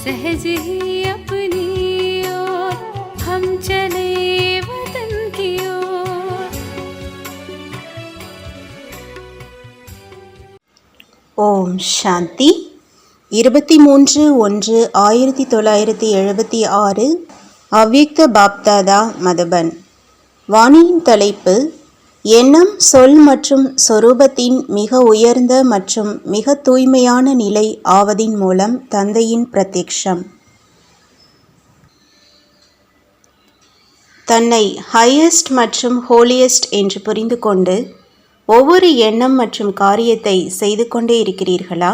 सहज ही अपनी ओर हम चले वतन की ओर। ஓம் சாந்தி 23/1/1976 அவ்யக்த பாப்தாதா மதுபன். வாணியின் தலைப்பு: எண்ணம், சொல் மற்றும் சொரூபத்தின் மிக உயர்ந்த மற்றும் மிக தூய்மையான நிலை ஆவதின் மூலம் தந்தையின் பிரத்யக்ஷம். தன்னை ஹையஸ்ட் மற்றும் ஹோலியஸ்ட் என்று புரிந்து கொண்டு ஒவ்வொரு எண்ணம் மற்றும் காரியத்தை செய்து கொண்டே இருக்கிறீர்களா?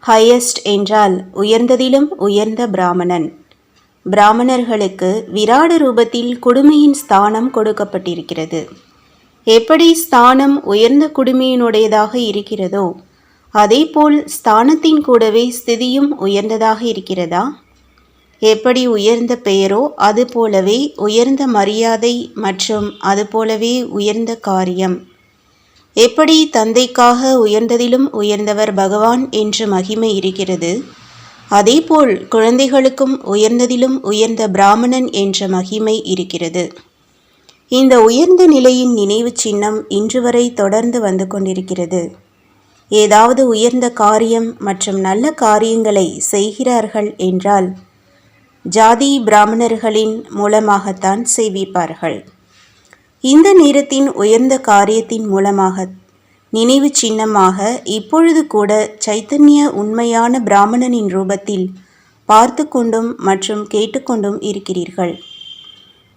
ஹையஸ்ட் என்றால் உயர்ந்ததிலும் உயர்ந்த பிராமணன். பிராமணர்களுக்கு விராட ரூபத்தில் குடுமையின் ஸ்தானம் கொடுக்கப்பட்டிருக்கிறது. எப்படி ஸ்தானம் உயர்ந்த குடுமையினுடையதாக இருக்கிறதோ அதேபோல் ஸ்தானத்தின் கூடவே ஸ்திதியும் உயர்ந்ததாக இருக்கிறதா? எப்படி உயர்ந்த பெயரோ அதுபோலவே உயர்ந்த மரியாதை மற்றும் அதுபோலவே உயர்ந்த காரியம். எப்படி தந்தைக்காக உயர்ந்ததிலும் உயர்ந்தவர் பகவான் என்ற மகிமை இருக்கிறது, அதேபோல் குழந்தைகளுக்கும் உயர்ந்ததிலும் உயர்ந்த பிராமணன் என்ற மகிமை இருக்கிறது. இந்த உயர்ந்த நிலையின் நினைவு சின்னம் இன்று வரை தொடர்ந்து வந்து கொண்டிருக்கிறது. ஏதாவது உயர்ந்த காரியம் மற்றும் நல்ல காரியங்களை செய்கிறார்கள் என்றால் ஜாதி பிராமணர்களின் மூலமாகத்தான் செய்விப்பார்கள். இந்த நேரத்தின் உயர்ந்த காரியத்தின் மூலமாக நினைவு சின்னமாக இப்பொழுது கூட சைத்தன்ய உண்மையான பிராமணனின் ரூபத்தில் பார்த்து கொண்டும் மற்றும் கேட்டுக்கொண்டும் இருக்கிறீர்கள்.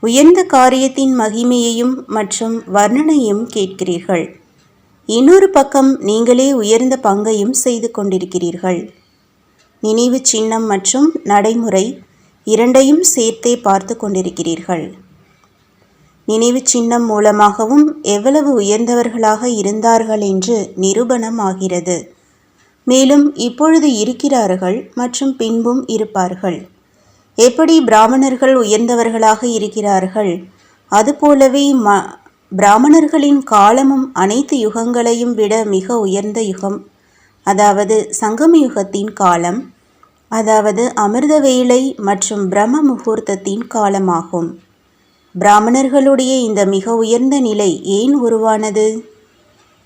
உயர்ந்த காரியத்தின் மகிமையையும் மற்றும் வர்ணனையும் கேட்கிறீர்கள். இன்னொரு பக்கம் நீங்களே உயர்ந்த பங்கையும் செய்து கொண்டிருக்கிறீர்கள். நினைவு சின்னம் மற்றும் நடைமுறை இரண்டையும் சேர்த்தே பார்த்து கொண்டிருக்கிறீர்கள். நினைவு சின்னம் மூலமாகவும் எவ்வளவு உயர்ந்தவர்களாக இருந்தார்கள் என்று நிரூபணம் ஆகிறது. மேலும் இப்பொழுது இருக்கிறார்கள் மற்றும் பின்பும் இருப்பார்கள். எப்படி பிராமணர்கள் உயர்ந்தவர்களாக இருக்கிறார்கள், அதுபோலவே பிராமணர்களின் காலமும் அனைத்து யுகங்களையும் விட மிக உயர்ந்த யுகம், அதாவது சங்கம யுகத்தின் காலம், அதாவது அமிர்த வேளை மற்றும் பிரம்ம முகூர்த்தத்தின் காலமாகும். பிராமணர்களுடைய இந்த மிக உயர்ந்த நிலை ஏன் உருவானது?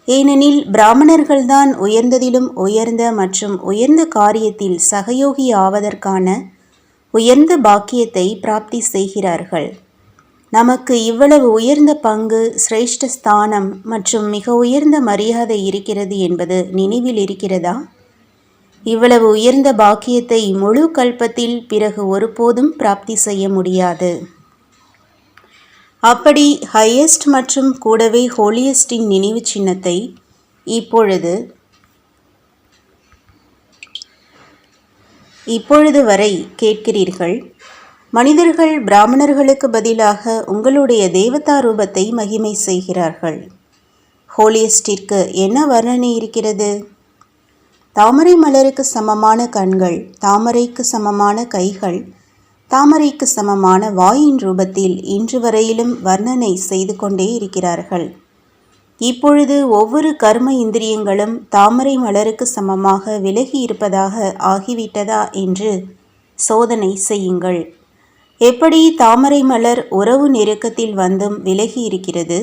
ஏனெனில் பிராமணர்கள்தான் உயர்ந்ததிலும் உயர்ந்த மற்றும் உயர்ந்த காரியத்தில் சகயோகி ஆவதற்கான உயர்ந்த பாக்கியத்தை பிராப்தி செய்கிறார்கள். நமக்கு இவ்வளவு உயர்ந்த பங்கு, சிரேஷ்ட ஸ்தானம் மற்றும் மிக உயர்ந்த மரியாதை இருக்கிறது என்பது நினைவில் இருக்கிறதா? இவ்வளவு உயர்ந்த பாக்கியத்தை முழு கல்பத்தில் பிறகு ஒருபோதும் பிராப்தி செய்ய முடியாது. அப்படி ஹையஸ்ட் மற்றும் கூடவே ஹோலியஸ்டின் நினைவு சின்னத்தை இப்பொழுது வரை கேட்கிறீர்கள். மனிதர்கள் பிராமணர்களுக்கு பதிலாக உங்களுடைய தேவதா ரூபத்தை மகிமை செய்கிறார்கள். ஹோலியஸ்டிற்கு என்ன வர்ணனை இருக்கிறது? தாமரை மலருக்கு சமமான கண்கள், தாமரைக்கு சமமான கைகள், தாமரைக்கு சமமான வாயின் ரூபத்தில் இன்று வரையிலும் வர்ணனை செய்து கொண்டே இருக்கிறார்கள். இப்பொழுது ஒவ்வொரு கர்ம இந்திரியங்களும் தாமரை மலருக்கு சமமாக விலகி இருப்பதாக ஆகிவிட்டதா என்று சோதனை செய்யுங்கள். எப்படி தாமரை மலர் உறவு நெருக்கத்தில் வந்தும் விலகி இருக்கிறது,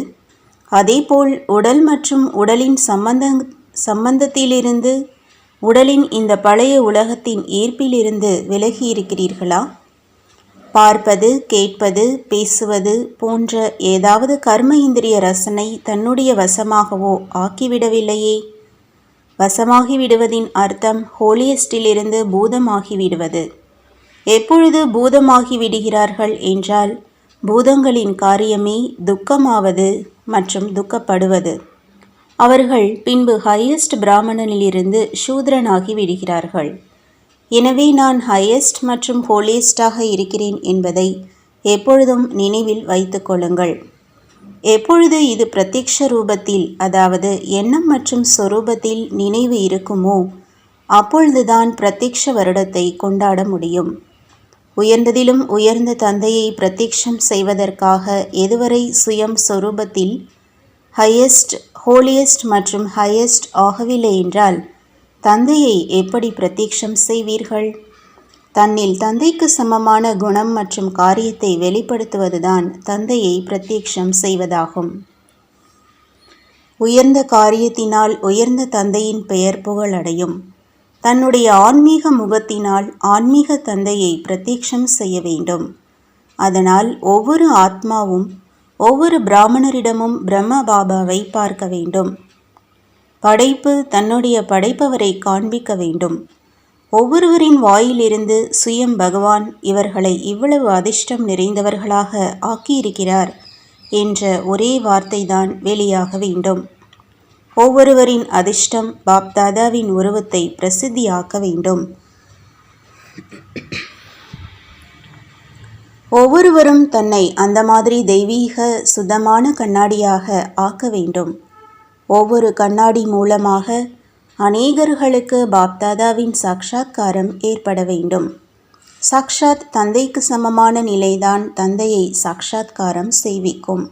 அதேபோல் உடல் மற்றும் உடலின் சம்பந்தத்திலிருந்து, உடலின் இந்த பழைய உலகத்தின் ஈர்ப்பிலிருந்து விலகி இருக்கிறீர்களா? பார்ப்பது, கேட்பது, பேசுவது போன்ற ஏதாவது கர்ம இந்திரிய ரசனை தன்னுடைய வசமாகவோ ஆக்கிவிடவில்லையே. வசமாகிவிடுவதின் அர்த்தம் ஹோலியஸ்டிலிருந்து பூதமாகிவிடுவது. எப்பொழுது பூதமாகி விடுகிறார்கள் என்றால் பூதங்களின் காரியமே துக்கமாவது மற்றும் துக்கப்படுவது. அவர்கள் பின்பு ஹையஸ்ட் பிராமணனிலிருந்து சூத்ரனாகி விடுகிறார்கள். எனவே நான் ஹையஸ்ட் மற்றும் ஹோலியஸ்டாக இருக்கிறேன் என்பதை எப்பொழுதும் நினைவில் வைத்துக் கொள்ளுங்கள். எப்பொழுது இது பிரத்யக்ஷ ரூபத்தில், அதாவது எண்ணம் மற்றும் சொரூபத்தில் நினைவு இருக்குமோ அப்பொழுதுதான் பிரத்யக்ஷ வருடத்தை கொண்டாட முடியும். உயர்ந்ததிலும் உயர்ந்த தந்தையை பிரத்யக்ஷம் செய்வதற்காக எதுவரை சுயம் சொரூபத்தில் ஹையஸ்ட், ஹோலியஸ்ட் மற்றும் ஹையஸ்ட் ஆகவில்லை என்றால் தந்தையை எப்படி பிரத்யக்ஷம் செய்வீர்கள்? தன்னில் தந்தைக்கு சமமான குணம் மற்றும் காரியத்தை வெளிப்படுத்துவதுதான் தந்தையை பிரத்யக்ஷம் செய்வதாகும். உயர்ந்த காரியத்தினால் உயர்ந்த தந்தையின் பெயர் புகழடையும். தன்னுடைய ஆன்மீக முகத்தினால் ஆன்மீக தந்தையை பிரத்யக்ஷம் செய்ய வேண்டும். அதனால் ஒவ்வொரு ஆத்மாவும் ஒவ்வொரு பிராமணரிடமும் பிரம்ம பாபாவை பார்க்க வேண்டும். படைப்பு தன்னுடைய படைப்பவரை காண்பிக்க வேண்டும். ஒவ்வொருவரின் வாயிலிருந்து சுயம் பகவான் இவர்களை இவ்வளவு அதிர்ஷ்டம் நிறைந்தவர்களாக ஆக்கியிருக்கிறார் என்ற ஒரே வார்த்தைதான் வெளியாக வேண்டும். ஒவ்வொருவரின் அதிர்ஷ்டம் பாப்தாதாவின் உருவத்தை பிரசித்தியாக்க வேண்டும். ஒவ்வொருவரும் தன்னை அந்த மாதிரி தெய்வீக சுத்தமான கண்ணாடியாக ஆக்க வேண்டும். ஒவ்வொரு கண்ணாடி மூலமாக அநேகர்களுக்கு பாப்தாதாவின் சாட்சாத்காரம் ஏற்பட வேண்டும். சாக்ஷாத் தந்தைக்கு சமமான நிலைதான் தந்தையை சாட்சாத்காரம் செய்விக்கும்.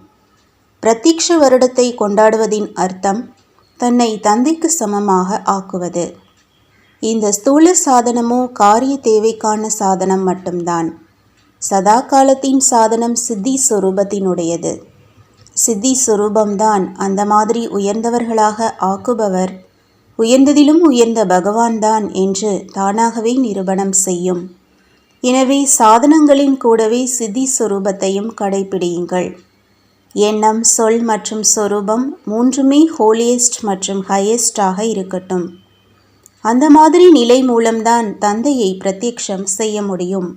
பிரத்யக்ஷ வருடத்தை கொண்டாடுவதின் அர்த்தம் தன்னை தந்தைக்கு சமமாக ஆக்குவது. இந்த ஸ்தூல சாதனமோ காரிய தேவைக்கான சாதனம் மட்டும்தான். சதா காலத்தின் சாதனம் சித்தி சொரூபத்தினுடையது. சித்தி சொரூபம்தான் அந்த மாதிரி உயர்ந்தவர்களாக ஆக்குபவர், உயர்ந்ததிலும் உயர்ந்த பகவான்தான் என்று தானாகவே நிரூபணம் செய்யும். எனவே சாதனங்களின் கூடவே சித்தி சொரூபத்தையும் கடைபிடியுங்கள். எண்ணம், சொல் மற்றும் சொரூபம் மூன்றுமே ஹோலியஸ்ட் மற்றும் ஹையஸ்டாக இருக்கட்டும். அந்த மாதிரி நிலை மூலம்தான் தந்தையை பிரத்யக்ஷம் செய்ய முடியும்.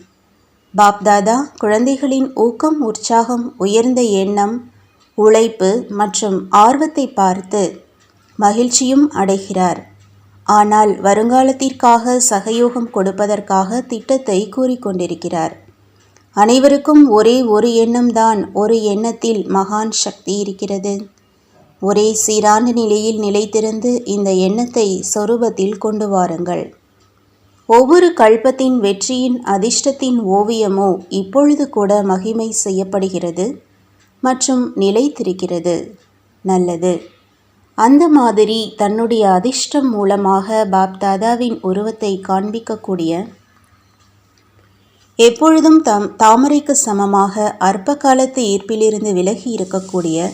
பாப்தாதா குழந்தைகளின் ஊக்கம், உற்சாகம், உயர்ந்த எண்ணம், உழைப்பு மற்றும் ஆர்வத்தை பார்த்து மகிழ்ச்சியும் அடைகிறார். ஆனால் வருங்காலத்திற்காக சகயோகம் கொடுப்பதற்காக திட்டத்தை கூறிக்கொண்டிருக்கிறார். அனைவருக்கும் ஒரே ஒரு எண்ணம்தான். ஒரு எண்ணத்தில் மகான் சக்தி இருக்கிறது. ஒரே சீரான நிலையில் நிலைத்திருந்து இந்த எண்ணத்தை சொரூபத்தில் கொண்டு வாருங்கள். ஒவ்வொரு கல்பத்தின் வெற்றியின் அதிர்ஷ்டத்தின் ஓவியமோ இப்பொழுது கூட மகிமை செய்யப்படுகிறது மற்றும் நிலைத்திருக்கிறது. நல்லது. அந்த மாதிரி தன்னுடைய அதிர்ஷ்டம் மூலமாக பாப்தாதாவின் உருவத்தை காண்பிக்கக்கூடிய, எப்பொழுதும் தாமரைக்கு சமமாக அற்ப காலத்து ஈர்ப்பிலிருந்து விலகி இருக்கக்கூடிய,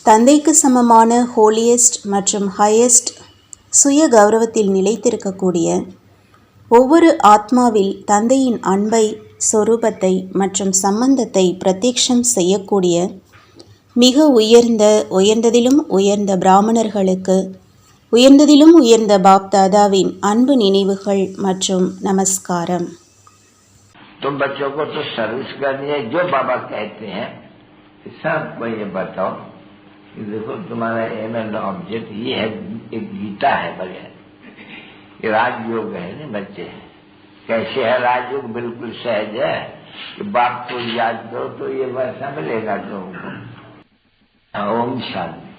தந்தைக்கு சமமான ஹோலியஸ்ட் மற்றும் ஹையஸ்ட் சுய கௌரவத்தில் நிலைத்திருக்கக்கூடிய, ஒவ்வொரு ஆத்மாவில் தந்தையின் அன்பை, சொரூபத்தை மற்றும் சம்பந்தத்தை பிரத்யக்ஷம் செய்யக்கூடிய மிக உயர்ந்ததிலும் உயர்ந்த பிராமணர்களுக்கு உயர்ந்ததிலும் உயர்ந்த பாப்தாதாவின் அன்பு நினைவுகள் மற்றும் நமஸ்காரம். तुम बच्चों को तो सर्विस करनी है, जो बाबा कहते हैं सबको ये बताओ कि देखो तुम्हारा एम एंड ऑब्जेक्ट ये है, एक गीता है बढ़िया, ये राजयोग है ना बच्चे। कैसे है राजयोग? बिल्कुल सहज है कि बाप को याद करो तो ये वैसा मिलेगा तुमको। ओम शांति।